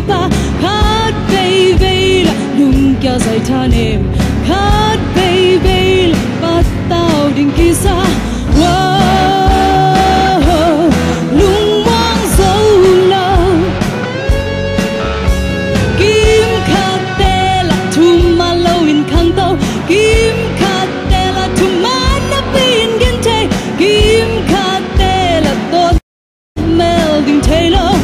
pa khát vây vây là nung kia dài tha nêm khát vây vây là bắt tao đình kia xa lung mang dấu lâu kim khát tê là thum mà lâu in khang tàu kim khát tê là thum mà nắp in gen tê kim khát tê là tốt mel đình tê lâu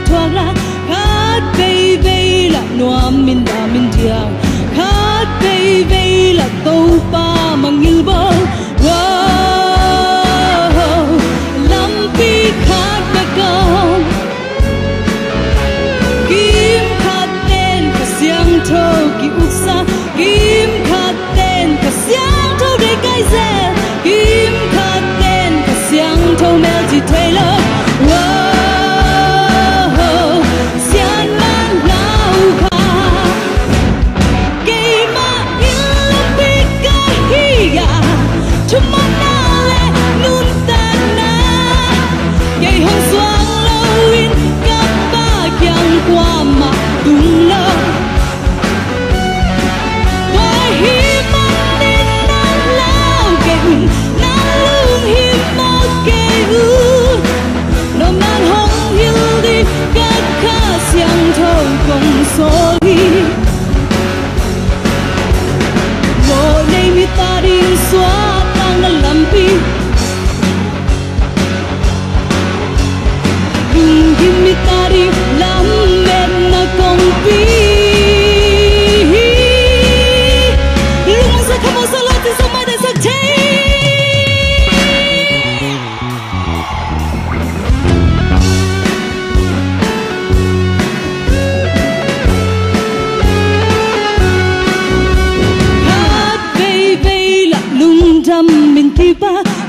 thoa ra khát vây vây là noa min da min dia khát vây vây là tàu pa mang yêu bơ lam pi khát bê câu kim khát tên cả xiang thâu kỳ uk sa kim khát tên cả xiang thâu đầy cái dè kim khát tên cả xiang thâu mel chỉ thuê lơ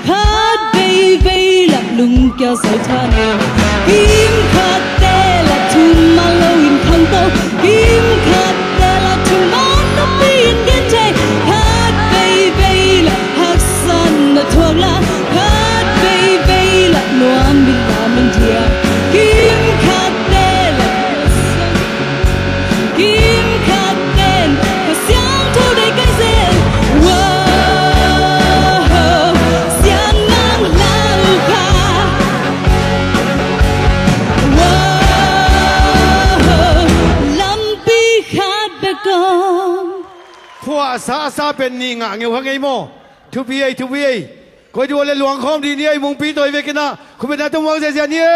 khát vây vây là lung kia dài tha nêm kim khát tê là thum mà lâu in khang tàu kim khát tê là thum mà nắp in gen tê khát vây vây là hắc san là thuốc lá khát vây vây là noa min da min dia kim khát tê là kim khát tên cả xiang thâu đầy cái dè sa saเป็นนี่งะเงี้ยว่าไงโมทุบีไอคอยดูเลยหลวงคอมดีนี่ไอมุงปีตัวเวกินะคุณเป็นนักต้องมองเสียนี่ไอ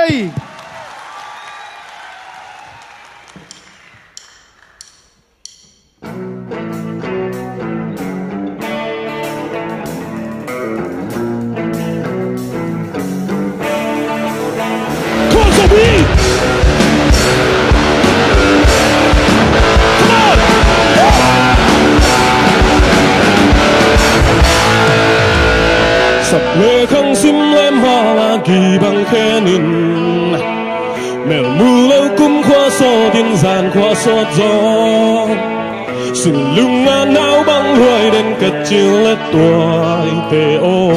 Lệ không xin em hoa là kỳ bằng khe nín mèo mù lâu cũng khoa so thiên gian khoa xót gió sừng lưng ngàn áo băng hoài đến cất chiều lết tuổi về ô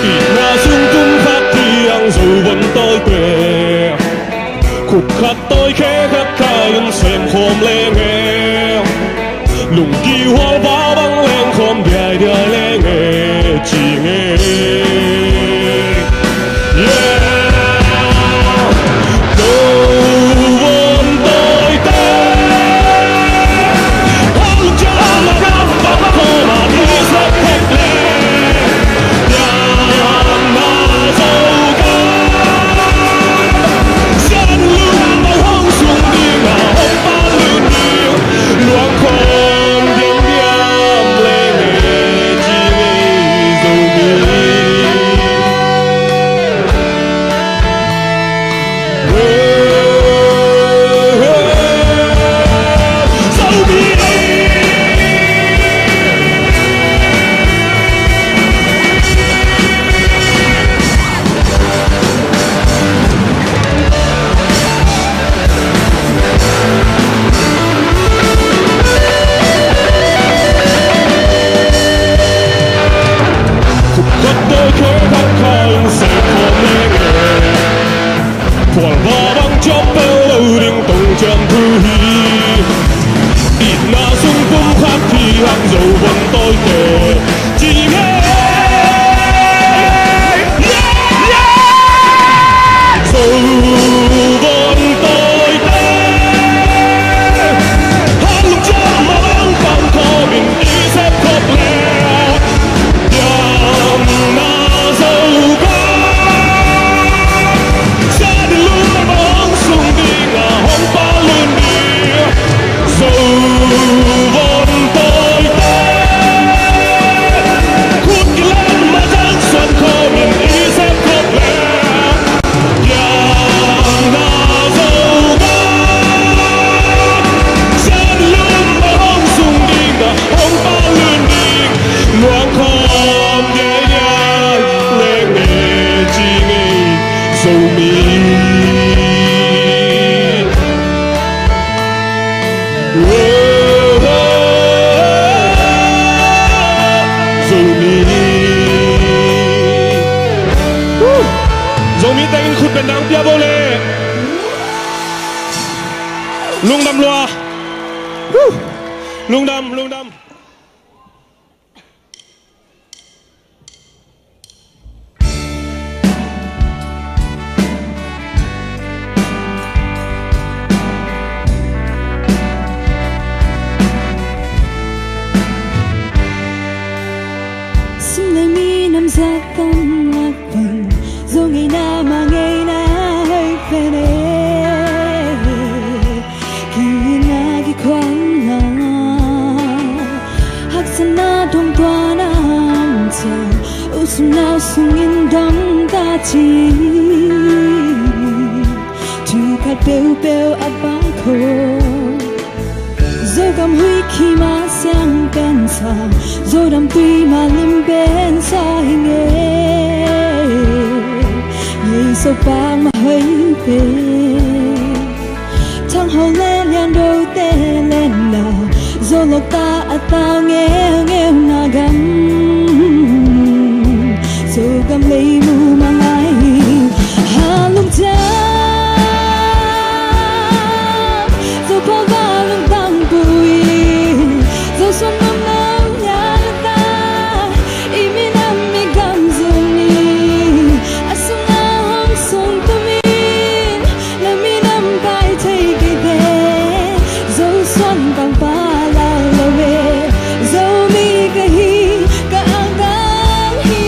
kỳ na xuống cung phát thì ăn dù vẫn tôi quê khúc khát tôi khẽ khát khai xem khom lê nghèo lùng kỳ hoa vã băng lên không dài đời lên nghề chỉ nghe đâu vốn tôi tên không cho mà rap và không mà đi rất hết lên nhà giàu có dân luôn bao hông xuống đi loang khom nhẹ nhàng lệ nghề chi nghề dầu mi dầu mi tay khut bên nắng bia bô lệ lung đâm loa lung đâm xin lấy mi nằm ra tâm lạc vần dù ngày na mà ngày na hơi về đây khi na khi khoan na hắc san na đông toa nam chàng usum nào sung in đắm ta chi tu khát bêu bêu áp băng khô dẫu cầm huy khi mà sang bên xa dẫu đắm tuy mà lim bên xa hình nhảy sâu bang mà hơi về thằng hậu lên nhàn đôi tê lên nào dẫu lộc ta à ta nghe nghe na gắm dẫu cầm lấy mù mà ngay hà lung cha dẫu bao ba lung tăng bùi dẫu xuân năm nắng nhà ta im mi năm mi gam dừng mi asung na hong sung tu min là mi năm bay thấy cái thế dẫu xuân bằng ba la la về dẫu mi cái hi cả ang gang hi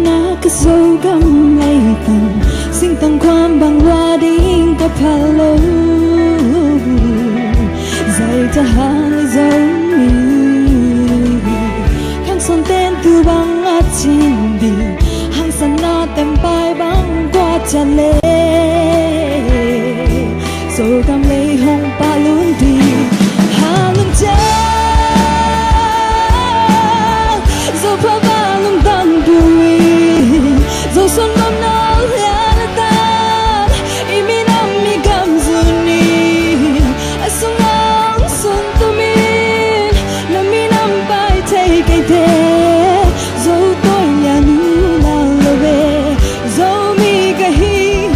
na cái dấu găm ngày tầng sinh tầngความbằng hoa đinh có pha lâu dạy ta hàng dấu mi khang son tên từ bằng át chín biển hàng sân na tem bài bằng qua tràn lệ dấu găm lấy hồng pa luôn đi hà lung cha dấu pha ba lung tăng bùi dẫu xuân năm nào là tan im mi năm mi gam zuni asung nắng xuân tu min là mi năm bay thấy cái thế dẫu tôi nhà nu là về dẫu mi cái hi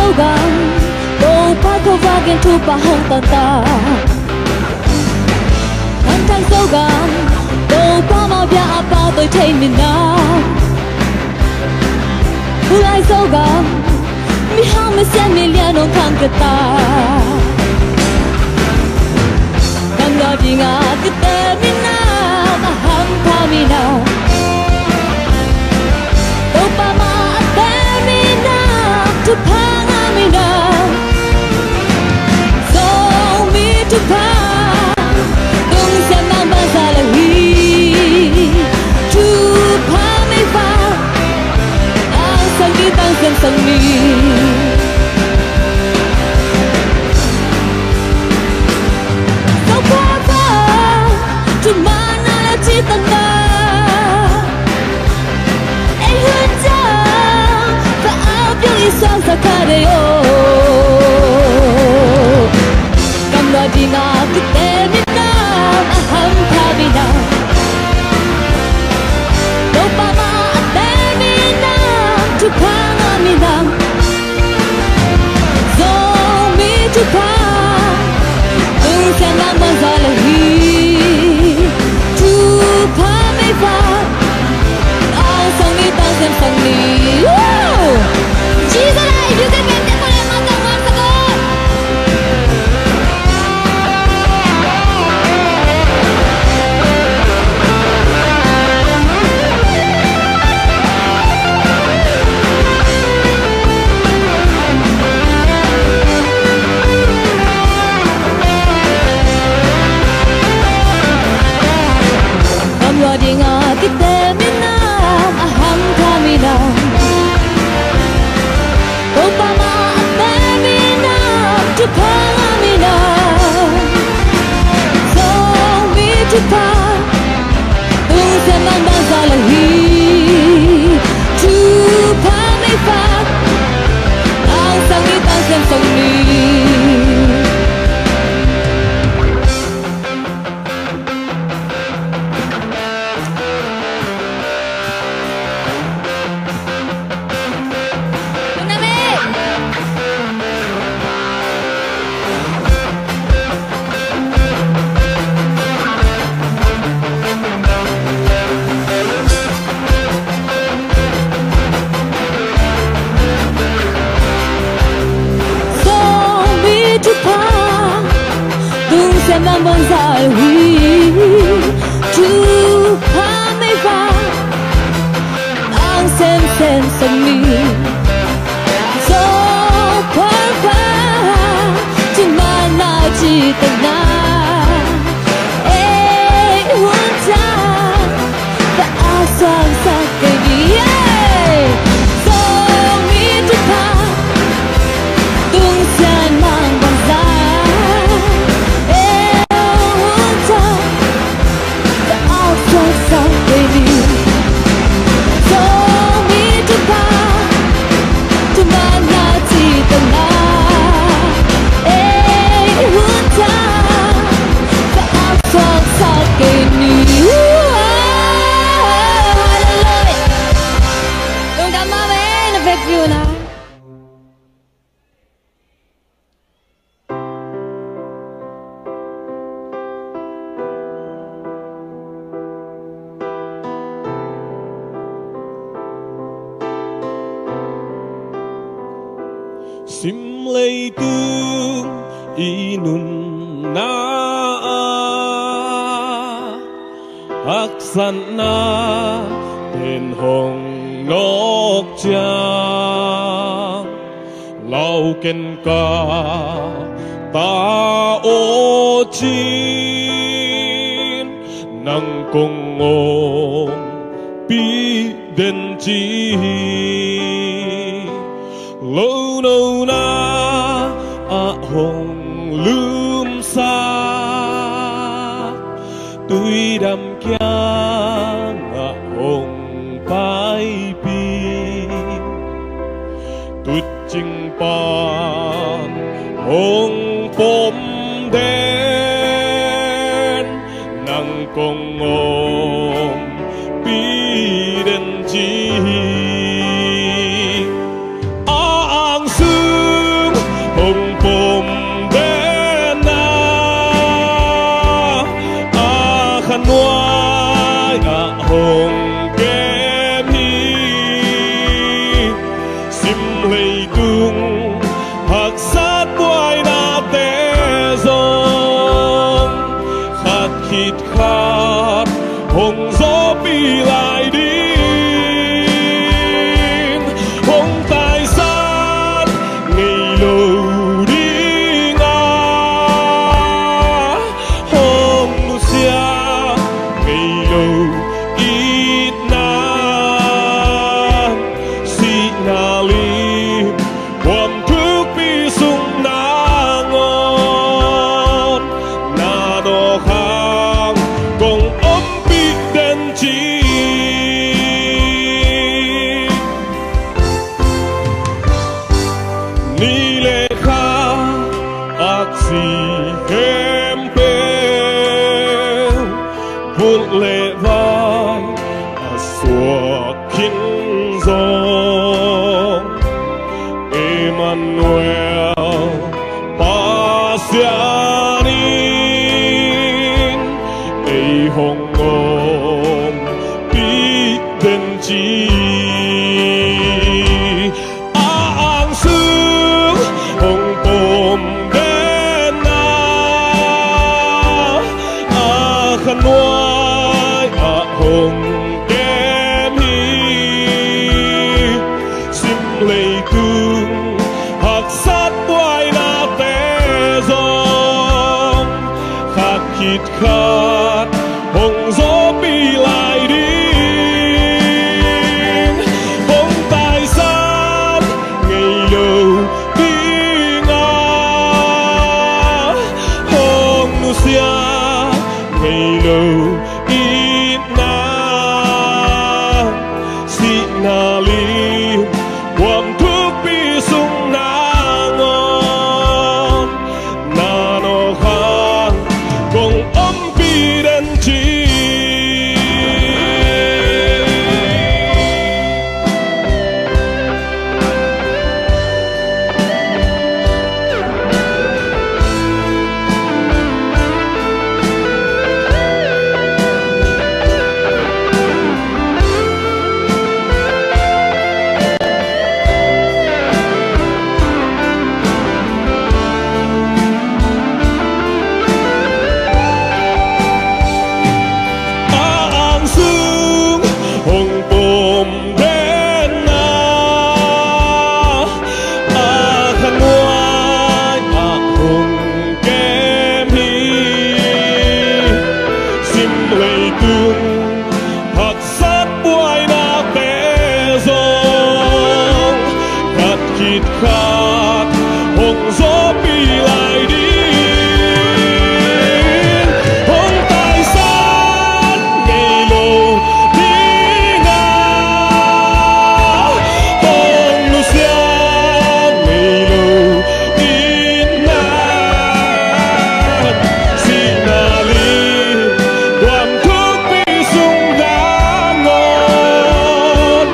sâu gắng đâu phải khâu va ghen thu và hông tàn ta thang sâu gắng đâu có mau bia apa tôi thấy mình nào Ulai sâu gắng mi hang me sen mi lia nong thang kata Kang ga di nga kita mina maham pa mina Opa ma ate mina tu panga mina So mi tu pa Tung se mang ba sa la hi Tu pa mi fa Ang sang di tang sen sang mi Sang sa kareo Kamra di nga kite mina Aham kabina Lopa ma ate mina Tupanga mina Zomi tupang Tung siang ang manzalahi Tupa me fa Ang sang ni tang sem sang ni She's alive! You can get them for a month and months ago! Kamwa di nga kite minam aham kaminam Opa ma ate mina tu panga mina So mi tu pa Tung se mang bang sa la hi Tu pa mi fa Ang sang ni tang sem sang ni Mang bang sa hui tu pa me va ang sen sen sang mi so par pa tu ma na chi ta na one time the asang sa ke ni so mi tu pa tung san mang bang sa Sim lei tu inun na aksan na tên hồng ngọc trang lau ken ka ta ô chin nang kong ngom pi den chi lâu nâu na hồng lum sa tuy đam kia hồng pai pi tụt chinh pan hồng pom đen nang kong ngom pi den chi ang sư phong tài san ngày lâu đi ngã hôm nu xia ngày lâu ít nan si na li quam thức bi sung na ngon na đo khang cùng ôm bi đen chi ni lệ kha ác si kem bèo vun lệ vai xua kinh dòng Emmanuel pasianin ei hong om bi den chi ang sương hong bom den na khan nuai hong kem hi sim lei tung hak sát boai na te zong khát khít khát hong gió bi lại đi phong tài san ngày lâu đi ngã hong nu xia ngày lâu ít na si na li quam thuốc bi sung na ngon na no khang cùng ôm bi đen chi ang sương hong bom den na khan nuai hong kem hi sim lei tung hak sát boai na te zong khát khít khát hong gió bi lại đi phong tài san ngày lâu đi ngã hong nu xia ngày lâu ít nan si na li quam thuốc bi sung na ngon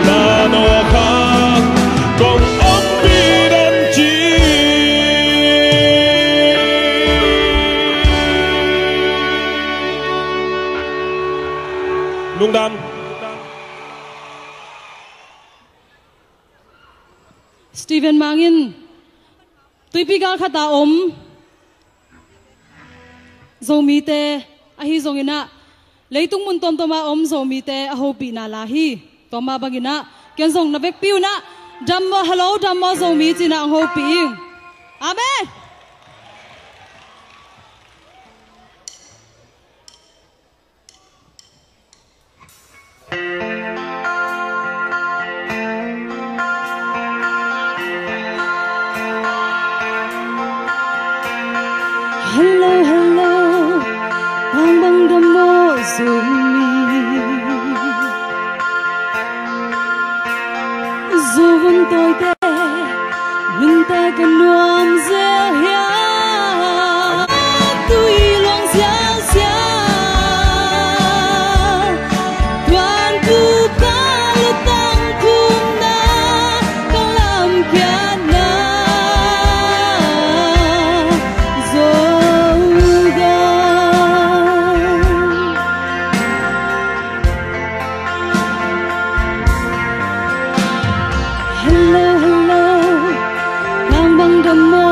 na no khang cùng ôm bi đen chi lung đam Stephen Mangin tuipigal khata om zomi te ahi zongina leitung mun tom toma om zomi te ahopi na lahi toma bangina ken zong na vek piu na dammo hello dammo zomi china ahopi amen hello hello bang bang dammo zomi zovun tôi te lưng ta cần nuông dễ hia tui loang xia xia đoàn tu ca lu tang kum na kang lam kia na zoga hello hello bang bang dammo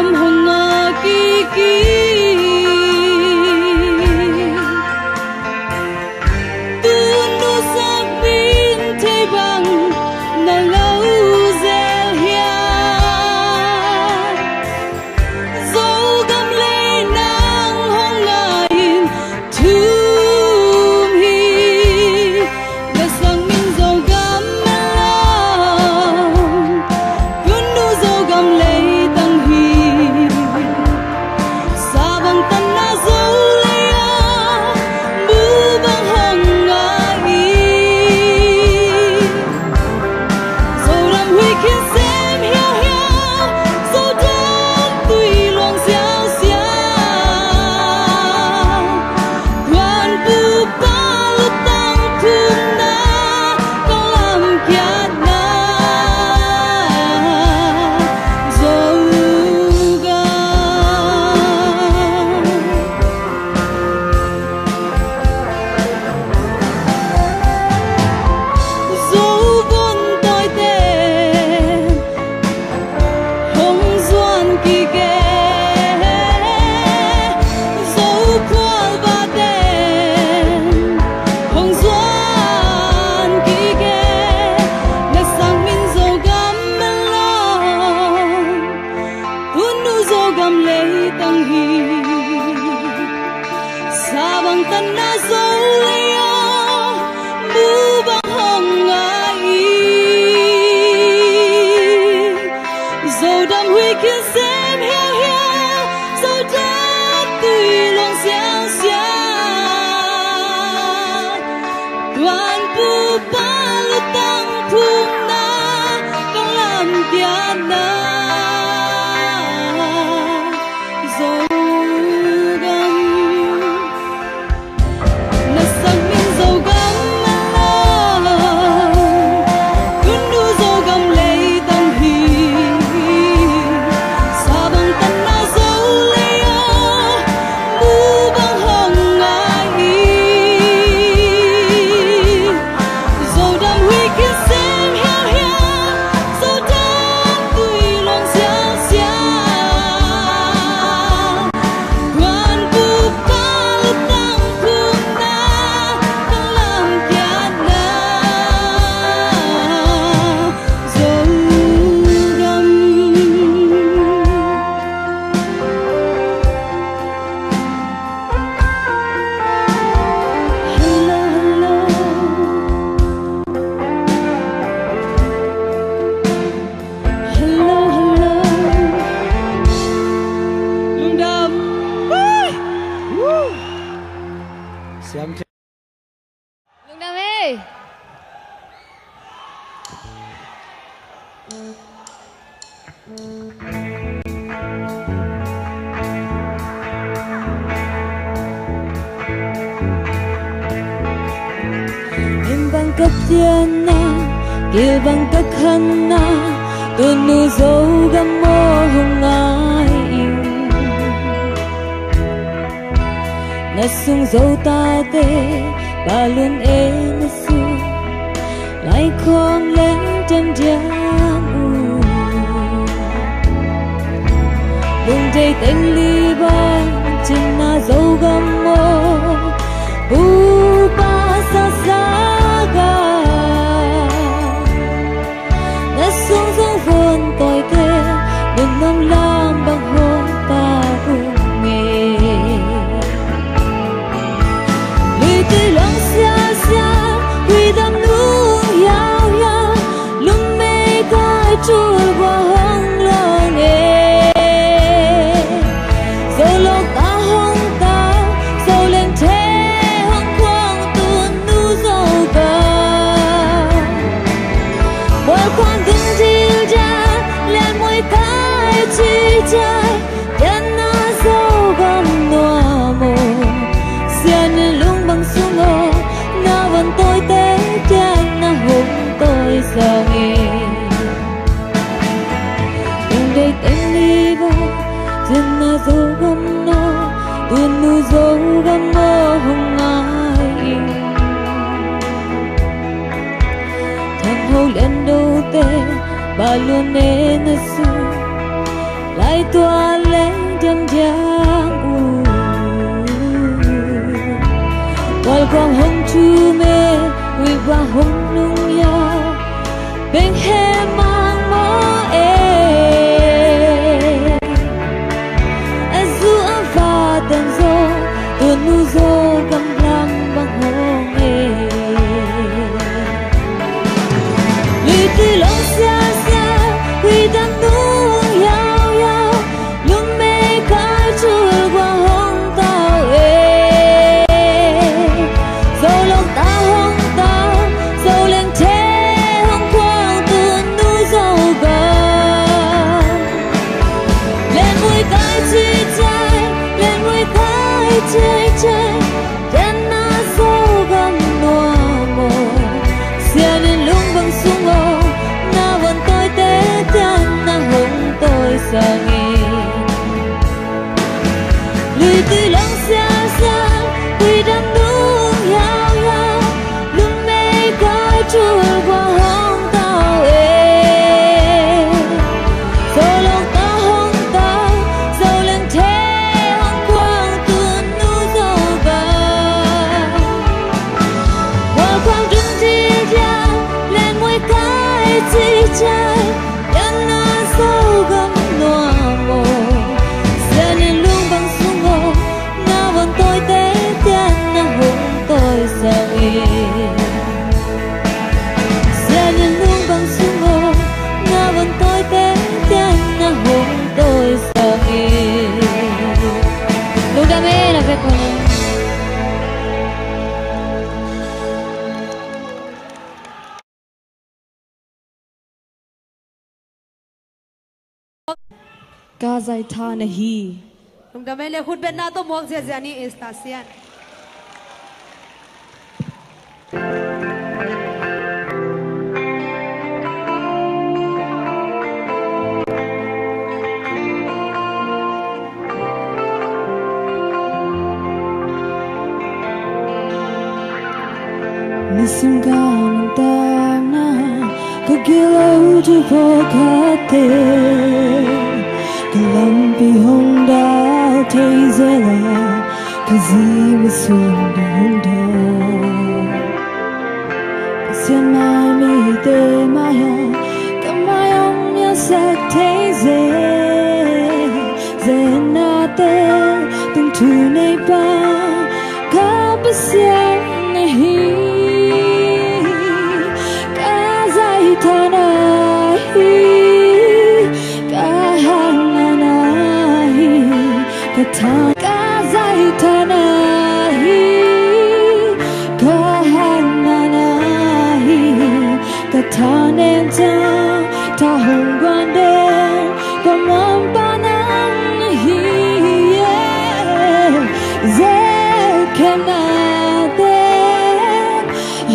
gam hanga kiki tunu sak bin thế bằng na lâu zel hia dấu gam lê nang hanga in thum hi na sang min dấu gam lao tunu dấu gam lê tang hi sa bang tan na dấu lê a bu bang hanga in dấu ram huy khiến xem hiao hiao dấu đam tùy loang xiao xiao quan bu ba lu tang thum na con làm kia na dấu gam dấu vốn tôi tên hồng doan kỳ ghé dấu khoa và tên hồng doan kỳ ghé là sang min dấu gam lòng tuôn nu dấu gam lấy tăng hi sa bang tan na dấu lấy bu bang hồng ai dấu đam huy khiến xem hiao hiao dấu đam tùy loang xiao xiao đoàn bu ba lu tăng thum na con làm kia na dấu gam na sang min dấu gam lao tunu dấu gam lê tang hi sa bang tan na dấu lê a bu bang hồng ai dấu đam huy khiến xem hiao hiao dấu đam tùy loang xiao xiao quan bu ba lu tang thum na con làm kia na dấu gam hello hello hello lung đam Xem Lương Đam ơi. em bằng cấp thiên na kia bằng cấp khăn na tuôn nu dấu gam mô hồng ai yêu na sung dấu ta tê ba luôn ê na sung lại khom lên trên giang đừng dây tên ly ban trên na dấu gam mô bu ba sa sa ga na sung dấu vốn tôi tê đừng nằm làm bằng hôn ta cùng nghề lùi tươi loang xa xa huy đam nung yao yao lung mê cai trôi qua hông lo nghề dấu lộc ta hông ta dấu lên thế hông khoang tuôn nu dấu ga mỗi khoang từng chiều ra lên mỗi cái chi trái chân na dấu gam noa mồ xiên lung bằng sung ô na vẫn tôi té chân na hùng tôi giờ nghề đừng đây tên đi vô chân na dấu gam no tuôn nu dấu gam mơ hồng ai thằng hầu lên đâu tê ba luôn nên na su ai tua lên đêm giang Wal quang hồng chu mê Vì qua hồng nung nhau Bên hè mang mơ Azul và tần gió Tuần nu gió cầm lăng bằng hồng Lì từ lòng xa xa Vì đang nung nhau nhau Lúc mê cái chua qua hồng tao Dẫu lòng ta hồng tao Dẫu lên thế hồng quang tuần nu gió gần Lên mùi cái chi trái Lên mùi cái chơi chơi Đến na dâu gầm nua mồ Xia nên lung bằng sung ngô Na vẫn tôi tế tên Na hùng tôi sợ nghi Lùi từ lòng xa xa Quy đam nung nhau nhau Lúc mê coi chua qua hông tao Dẫu lòng ta hông tao Dẫu lên thế hông quang tuần nu dâu gần Hoa quang trưng thi ra Lên môi cái chi trái Nhân na dâu gầm nua mồ Xia nên lung bằng sung ngô Na vẫn tôi tế tên Na hùng tôi sợ nghi Xia nên lung bằng sung ngô Na vẫn tôi tế tên Na hùng tôi sợ nghi Lúc đam mê là việc của mình Ka zai tha nahi Lung da mele khut ben na to mok zia zia ni Estasian Nisim ka nang tang na Kagilaw di pokate Kalampi hong dao thay zela Kazi misuan di hong dao Pasian mai mi te maya Kamayong niya sak thay ze Zena te tung tunay pa Kapasian nahi Kazay tanahi Kahananahi Katan Kazay tanahi Kahananahi Katanen ta Tahong gwanden Kamampanang nahi Zekenaten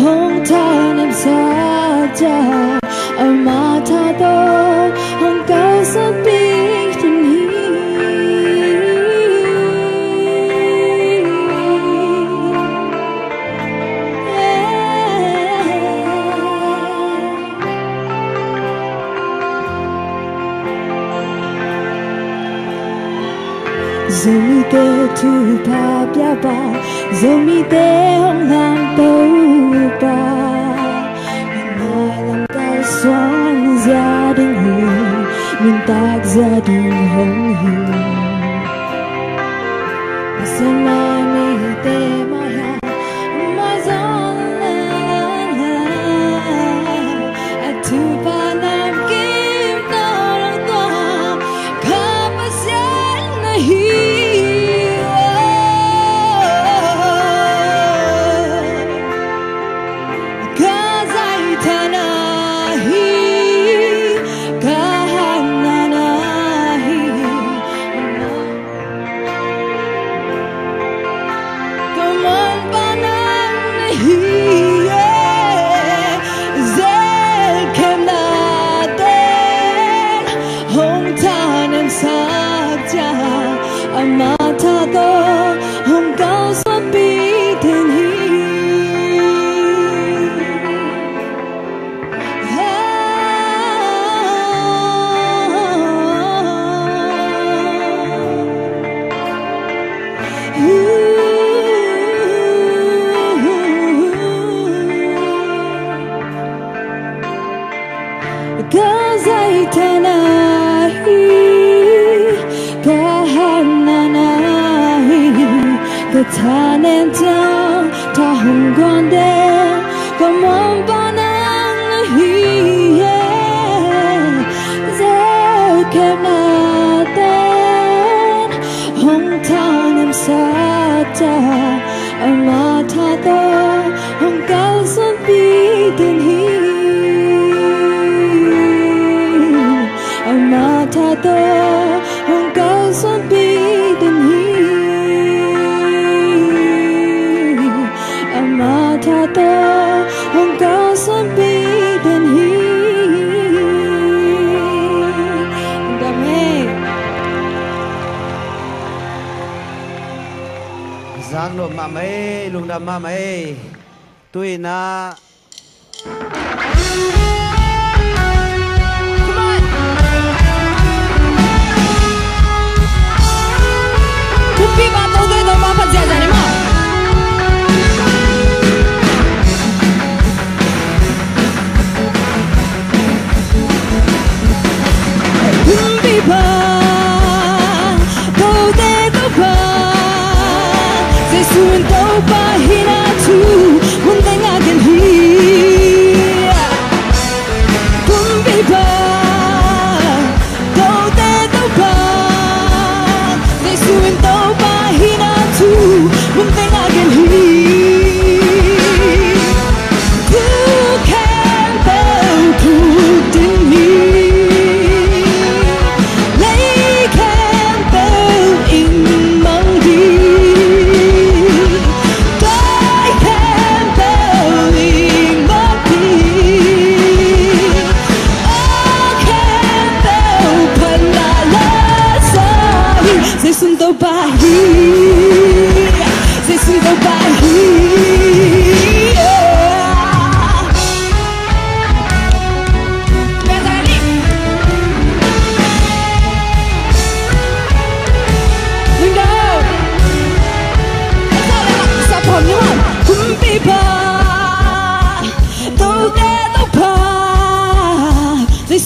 Hong tanem saja Amata to Hong kau sabik tani Zomi te tu pa pya pa Zomi te hong lam tau pa Mai lam kai xoan gia đình hương Mình tác gia đình hồng hương Sen mai mi te mai ha Mai giông lên Tu pa nam kim ta lang ta Kapasian nahi the tanen down ta hung gwande come on banang hiye ze kenaten hung tanem sata amata to hung kal son bi den hi amata to hung kal son bi den hi amata to hung kal son bi den hi dame giang nộp mà mấy lùng đầm mà mấy tôi na Kupi ba to de no ba pa ja ja ne ma Kupi ba to de no ba se sun to ba hina tu mun dang again hi Kupi ba to de no ba se sun to ba hina tu mun dang again hi You can bow to me They can bow in Mangdi They can bow in Mangdi I can bow Panala Sahi They sun to ba hi They sun to ba hi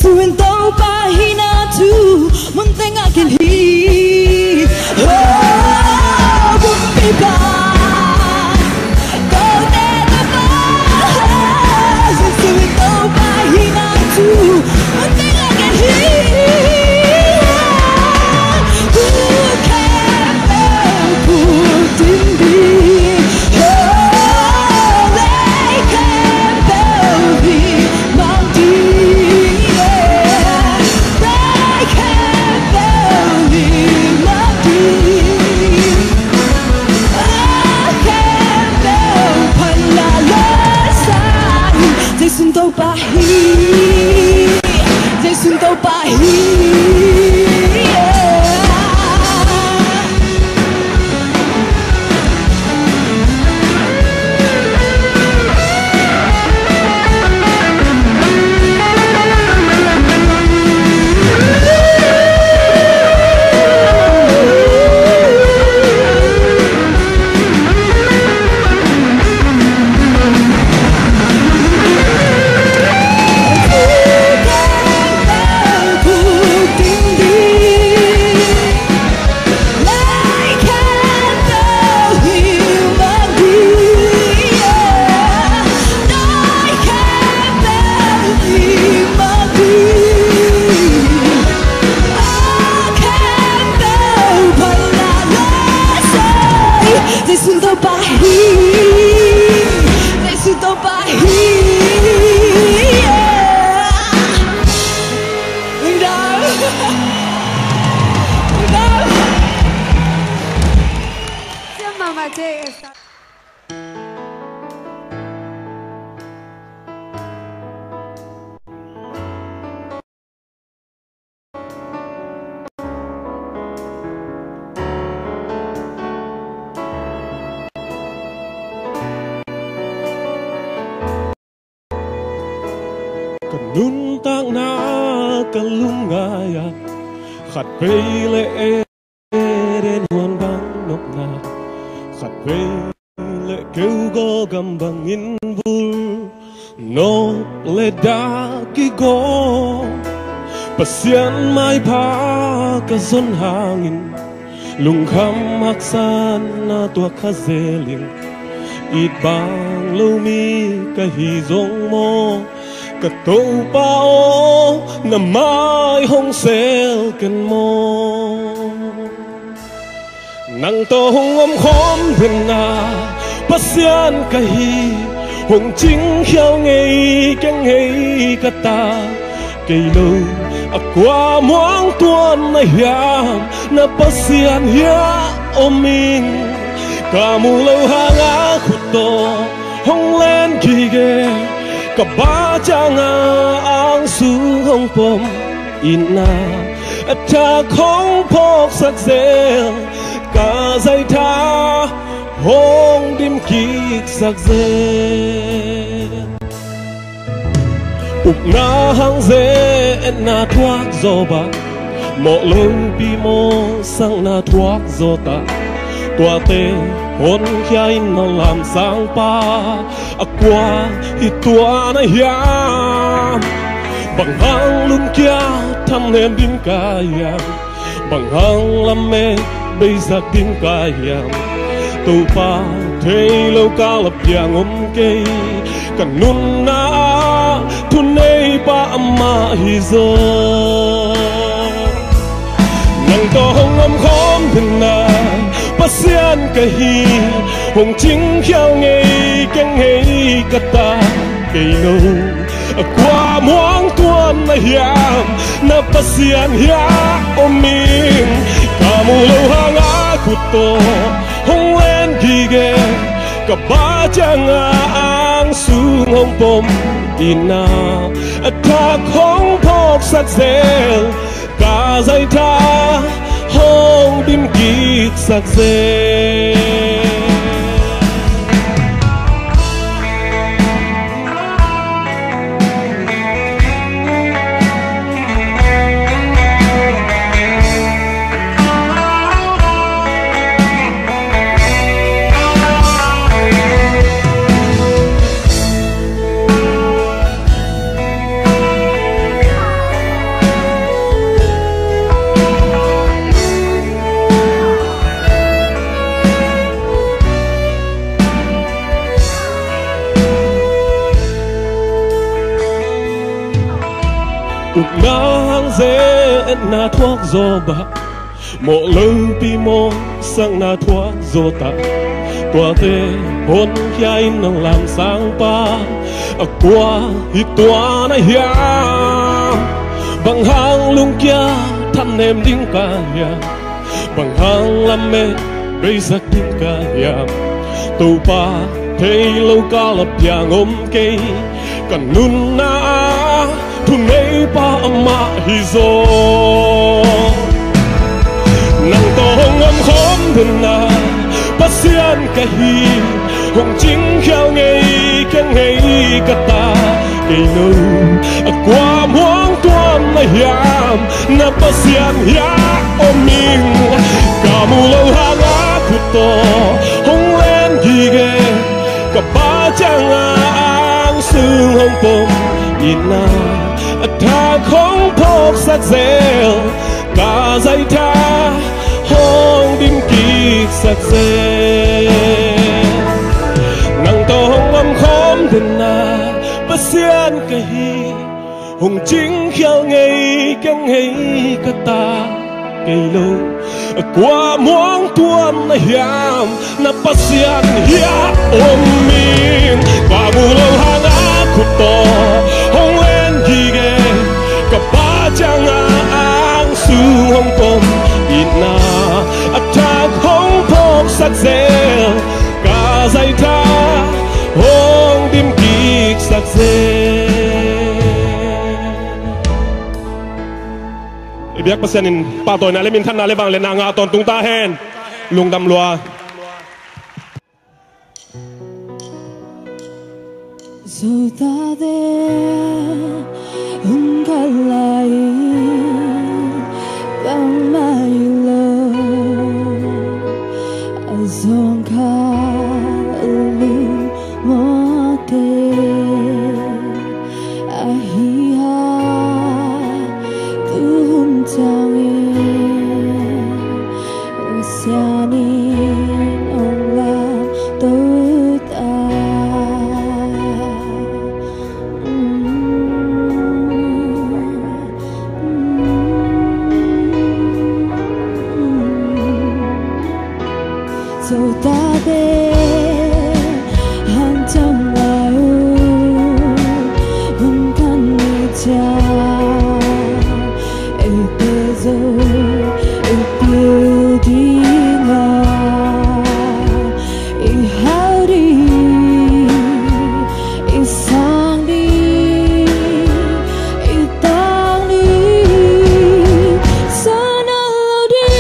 Suin tau pahina tu Munteng akin hi Oh, bumpi ba Kau teta ba Suin tau pahina tu Munteng akin hi Ku kan aku tinggi Oh, they can bow me Mangdi Sun to ba hi sun to ba hi Nuntang na kalungaya Khat vei le eren huan bang nop na Khat vei le kêu go gam bang in vul Nop le da ki go Pasian mai pa ka zon hangin lung kham hak san na tua kha zeling ít bang lâu mi ka hi zong mo ka to pa o na mai hong sel ken mo nang to hong om khom den na pasian ka hi hong ching khiao ngei keng ngei ka ta cây lâu qua muang tuan na hiam na pasian hia om mình cả mù lâu hanga khuto hong len kige cả ba chang ang su hong pom ina ta không phok sắc zel cả dây tha hong dim kik sắc zel uk na hang ze na thuak zo ba mo lung pi mo sang na thuak zo ta tua te hôn khai nó làm sang pa qua thì tua na hiam bằng hang lung kia thăm em din ca yam bằng hang lam me bây giờ din ca yam tu pa thấy lâu ca lập giang cây cần nun na thu nei pa ma hi zo nang to hong om khom thằng na pasian ka hi hong ching khiao ngei keng ngei ka ta cây lâu qua muang tuan na hiam na pasian hia om min ka mu lâu hanga khuto hong len kige ka ba chang ang su hong pom ina ta không phok sắc zel ka dây tha hong dim kik sắc zel nang ze na thuak zo ba mo lâu pi mo sang na thuak zo ta tua te hôn khai nang làm sang pa qua hi tua na hiam bằng hang lung kia thăm em ding ka ya bằng hang lam me bây giờ ding ka ya tu pa thấy lâu ca lập giang ôm cây cần nun na thu nei pa ma hi zo nang to hong om khom den na pasian ka hi hong ching khiao ngei keng ngei ka ta cây lâu qua muang tuan na hiam na pasian hia om min ka mu lâu hanga khuto hong len kige ka ba chang ang su hong pom ina ta không phok sắc zel cả dây tha hong dim kik sắc zel nang to hong om khom den na pasian ka hi hong ching khiao ngei keng ngei ka ta cây lâu qua muang tuan na hiam na pasian hia om min ka mu lâu hanga khuto hong len kige ka ba chang ang su hong pom ina ta không phok sắc zel ka dây tha hong dim kik sắc zel biak pasianin patoy na lemin than na lebang len nga ton tung ta hen lung dam lua dù ta de hung cả lại bang mai lo azong ka lin mo te ahia tu hun chang sianin ông làm tôi ta. Dẫu ta biết hàng trăm ngày vẫn cần đi cha ete dẫu ete đi ngà i hari i sang đi i tang đi sana đi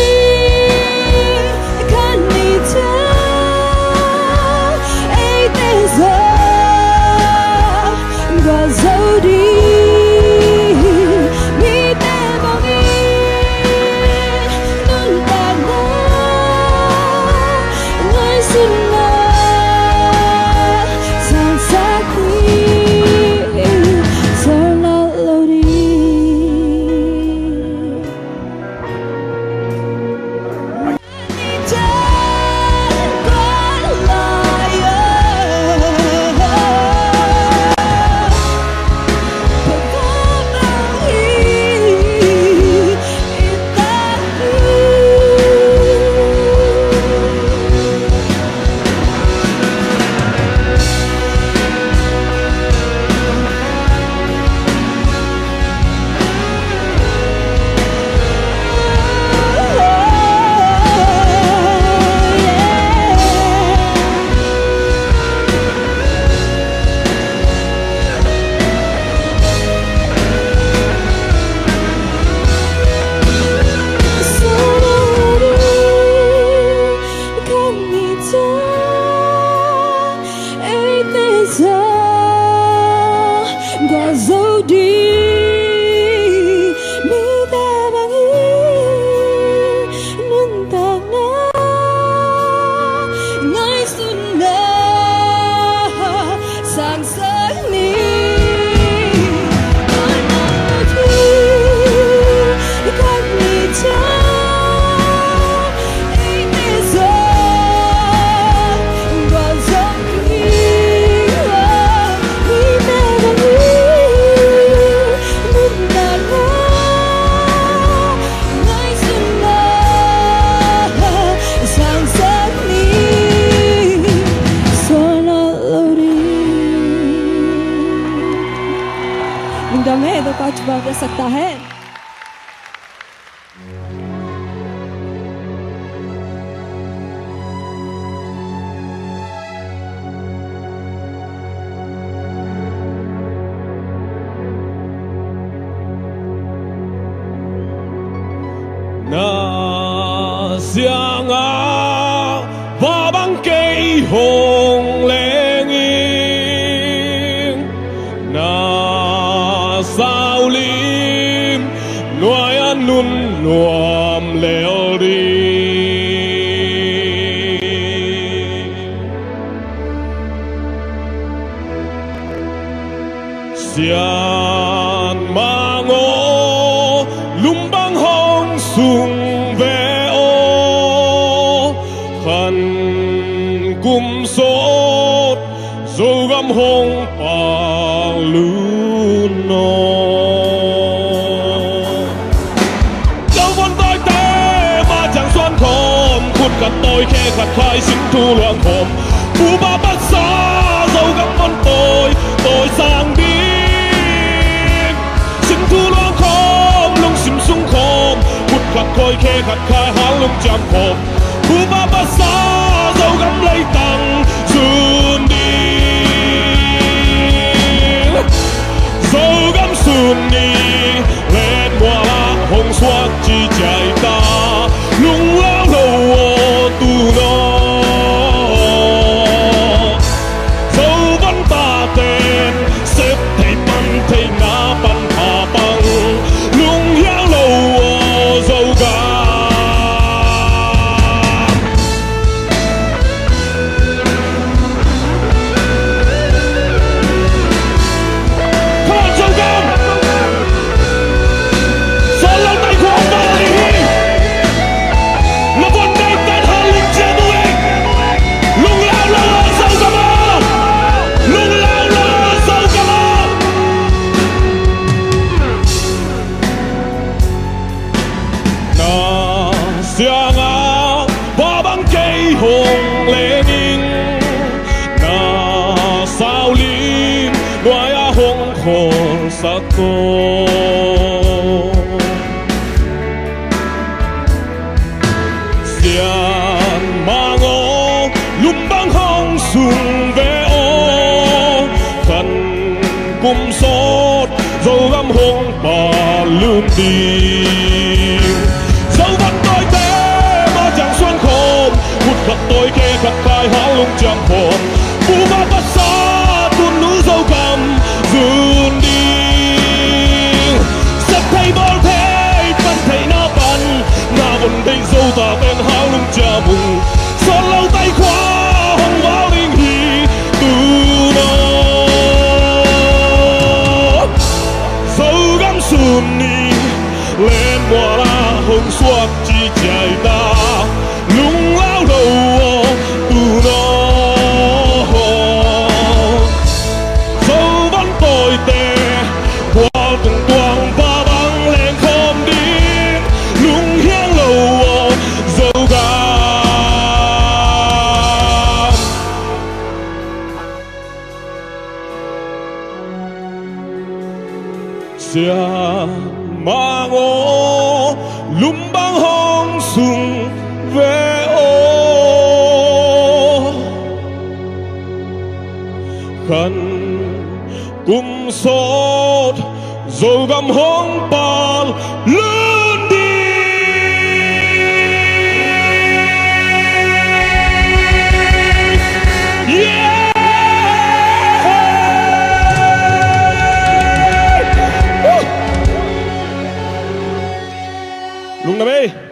kan đi cha ete dẫu và dẫu đi Qua dấu đi mi ta bằng yêu nên ta na ngay xuân na sáng sáng ni ana thi kan ni cha ete za qua dấu đi mi ta bằng में तो कुछ बढ़ सकता है. Na xiang a và băng cây hồng lên na sao lim nuôi ăn nun nuông leo đi xian mang ô lum băng hong sung ve ô khăn cung sốt dâu găm hong pang lu no dâu vốn tôi té mà chẳng xoan khom khuôn khát tôi khe khát khai sinh thu loạn khom phù ba bắt xa dâu găm con tôi sang đi sinh thu loạn khom lung sim sung khom khuôn khát khôi khe khát khai há lung chạm khom phù ba bắt xa dâu găm lấy tăng dùn đi dâu găm xuân đi lên hoa lá hồng xoát chi chạy ta lung lao lâu ô tu nó dâu vẫn ta tên xếp thầy bắn thầy ná bắn thả băng lung hiao lâu ô dâu găm cô xiàn mà ngô lung băng hong sùng về ô khăn cung sốt dầu găm hông bà lươn đi dấu vắt tôi thế mà chẳng xuân khôn hụt khắc tôi kê khắc khai háo lung chạm hồn phù ba bắt xa tuôn núi dâu cầm dùn đi sắp thay bó thế bắt thay nó bắn ngà vần đây dâu ta bên háo lung chà bùng son lâu tay khóa hồng báo linh hì từ nó dâu găm sùn đi lên mùa la hồng suốt chi chạy ta lung lao đầu từ nó dâu vẫn tồi tệ qua từng tuang và băng lên không đi lung hiang lâu dâu gà xia mà ngô lung băng hong sùng về ô khăn cung sốt dầu găm hong bàn lớn đi yeah Lung Nam ơi